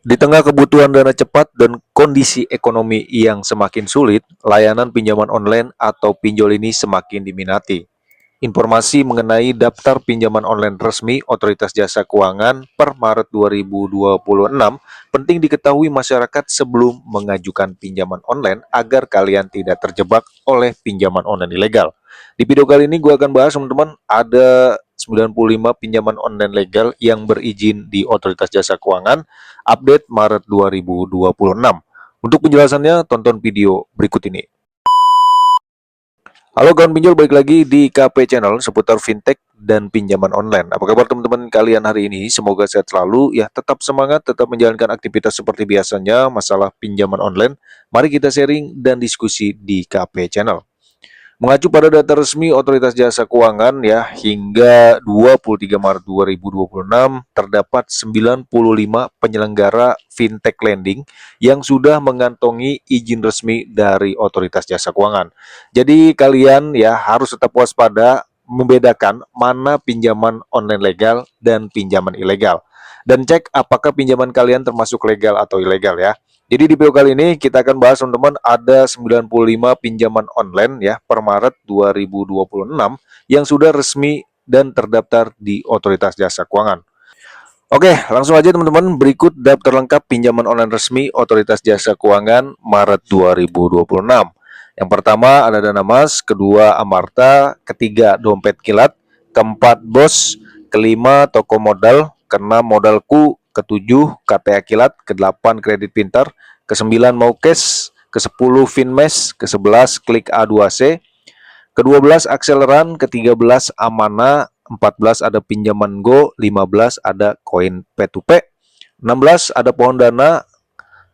Di tengah kebutuhan dana cepat dan kondisi ekonomi yang semakin sulit, layanan pinjaman online atau pinjol ini semakin diminati. Informasi mengenai daftar pinjaman online resmi Otoritas Jasa Keuangan per Maret 2026 penting diketahui masyarakat sebelum mengajukan pinjaman online agar kalian tidak terjebak oleh pinjaman online ilegal. Di video kali ini gue akan bahas teman-teman, ada 95 pinjaman online legal yang berizin di Otoritas Jasa Keuangan update Maret 2026. Untuk penjelasannya tonton video berikut ini. Halo kawan pinjol, balik lagi di KP Channel seputar fintech dan pinjaman online. Apa kabar teman-teman kalian hari ini? Semoga sehat selalu, ya tetap semangat, tetap menjalankan aktivitas seperti biasanya. Masalah pinjaman online, mari kita sharing dan diskusi di KP Channel. Mengacu pada data resmi Otoritas Jasa Keuangan ya, hingga 23 Maret 2026 terdapat 95 penyelenggara fintech lending yang sudah mengantongi izin resmi dari Otoritas Jasa Keuangan. Jadi kalian ya harus tetap waspada membedakan mana pinjaman online legal dan pinjaman ilegal. Dan cek apakah pinjaman kalian termasuk legal atau ilegal ya. Jadi di video kali ini kita akan bahas teman-teman, ada 95 pinjaman online ya per Maret 2026 yang sudah resmi dan terdaftar di Otoritas Jasa Keuangan. Oke, langsung aja teman-teman, berikut daftar lengkap pinjaman online resmi Otoritas Jasa Keuangan Maret 2026. Yang pertama ada Dana Mas, kedua Amarta, ketiga Dompet Kilat, keempat Bos, kelima Toko Modal, keenam Modalku, ketujuh KTA Kilat, kedelapan Kredit Pintar, kesembilan Maukes, ke-10 Finmes, ke-11 Klik A2C, ke-12 Akseleran, ke-13 Amana, 14 ada Pinjaman Go, 15 ada Koin P2P, 16 ada Pohon Dana,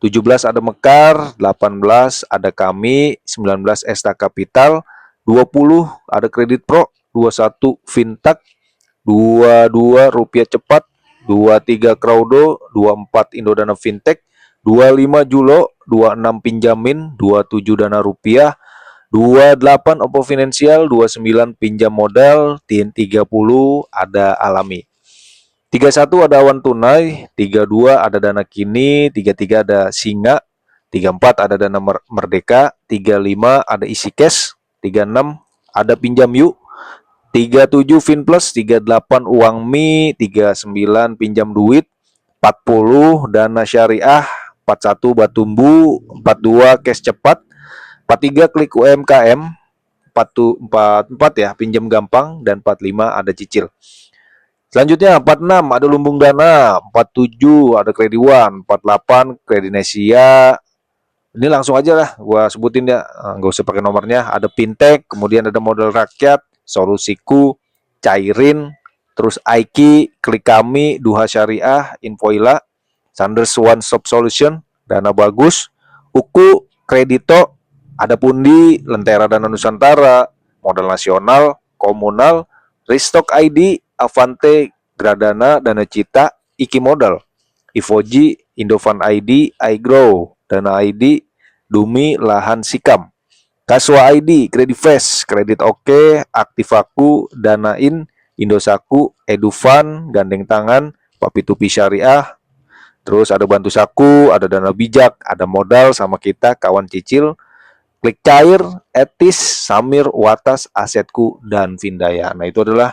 17 ada Mekar, 18 ada Kami, 19 Esta Kapital, 20 ada Kredit Pro, 21 Fintak, 22 Rupiah Cepat, 23 Crowdo, 24 Indodana Fintech, 25 Julo, 26 Pinjamin, 27 Dana Rupiah, 28 Oppo Finansial, 29 Pinjam Modal, 30 ada Alami. 31 ada Awan Tunai, 32 ada Dana Kini, 33 ada Singa, 34 ada Dana Merdeka, 35 ada Isi Cash, 36 ada Pinjam Yuk, 37 Finplus, 38 Uang Mi, 39 Pinjam Duit, 40 Dana Syariah, 41 Batumbu, 42 Cash Cepat, 43 Klik UMKM, 44 ya Pinjam Gampang, dan 45 ada Cicil. Selanjutnya 46 ada Lumbung Dana, 47 ada Kredit One, 48 Kredinesia. Ini langsung aja lah gua sebutin ya, nggak usah pakai nomornya. Ada Fintech, kemudian ada Modal Rakyat, Solusiku, Cairin, terus Aiki, Klik Kami, Duha Syariah, Infoila, Sanders One Stop Solution, Dana Bagus, Uku, Kredito, ada Pundi, Lentera Dana Nusantara, Modal Nasional, Komunal, Restock ID, Avante, Gradana, Dana Cita, Iki Modal, Ivoji, Indofan ID, iGrow, Dana ID, Dumi, Lahan Sikam, Kaswa ID, Kredit Fast, Kredit Oke, Aktivaku, Danain, Indosaku, Edufan, Gandeng Tangan, Papitupi Syariah, terus ada Bantu Saku, ada Dana Bijak, ada Modal sama kita, Kawan Cicil, Klik Cair, Etis, Samir, Watas, Asetku, dan Vindaya. Nah, itu adalah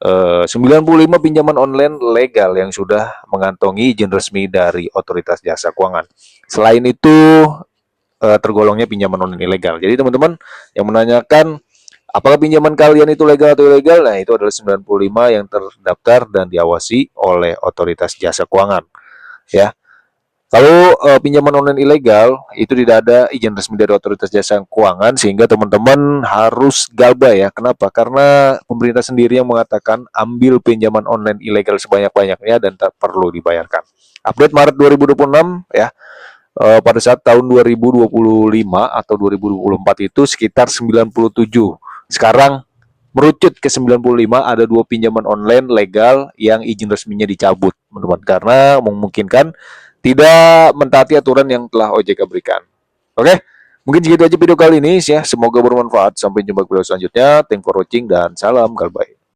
95 pinjaman online legal yang sudah mengantongi izin resmi dari Otoritas Jasa Keuangan. Selain itu tergolongnya pinjaman online ilegal. Jadi teman-teman yang menanyakan apakah pinjaman kalian itu legal atau ilegal, nah itu adalah 95 yang terdaftar dan diawasi oleh Otoritas Jasa Keuangan. Ya. Kalau pinjaman online ilegal itu tidak ada izin resmi dari Otoritas Jasa Keuangan, sehingga teman-teman harus galbah ya. Kenapa? Karena pemerintah sendiri yang mengatakan ambil pinjaman online ilegal sebanyak-banyaknya dan tak perlu dibayarkan. Update Maret 2026 ya. Pada saat tahun 2025 atau 2024 itu sekitar 97. Sekarang merucut ke 95, ada 2 pinjaman online legal yang izin resminya dicabut, teman-teman, karena memungkinkan tidak mentaati aturan yang telah OJK berikan. Oke, mungkin segitu aja video kali ini ya. Semoga bermanfaat. Sampai jumpa di video selanjutnya. Thanks for watching dan salam galbay.